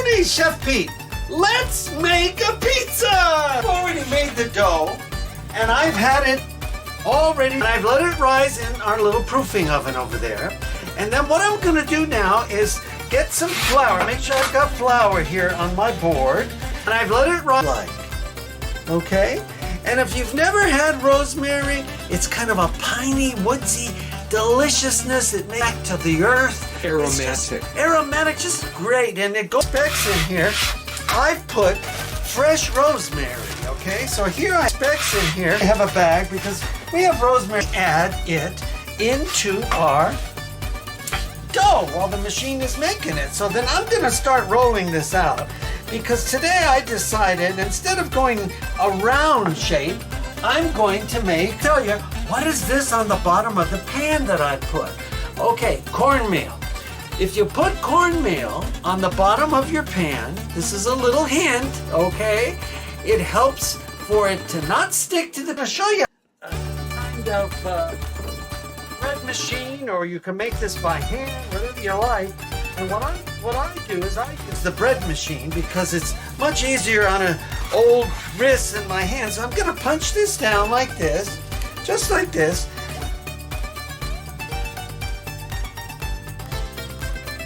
Howdy, Chef Pete. Let's make a pizza. I've already made the dough, and I've had it all ready. And I've let it rise in our little proofing oven over there. And then what I'm gonna do now is get some flour. Make sure I've got flour here on my board. And I've let it rise. Okay? And if you've never had rosemary, it's kind of a piney, woodsy deliciousness. It makes back to the earth. Aromatic. Aromatic, just great. And it goes specs in here. I've put fresh rosemary, okay? So here I specs in here. I have a bag because we have rosemary. Add it into our dough while the machine is making it. So then I'm gonna start rolling this out because today I decided instead of going a round shape, I'm going to tell you, what is this on the bottom of the pan that I put? Okay, cornmeal. If you put cornmeal on the bottom of your pan, this is a little hint, okay? It helps for it to not stick to the, I'll show you a kind of bread machine, or you can make this by hand, whatever you like. And what I do is I use the bread machine because it's much easier on an old wrist than my hands. So I'm gonna punch this down like this, just like this.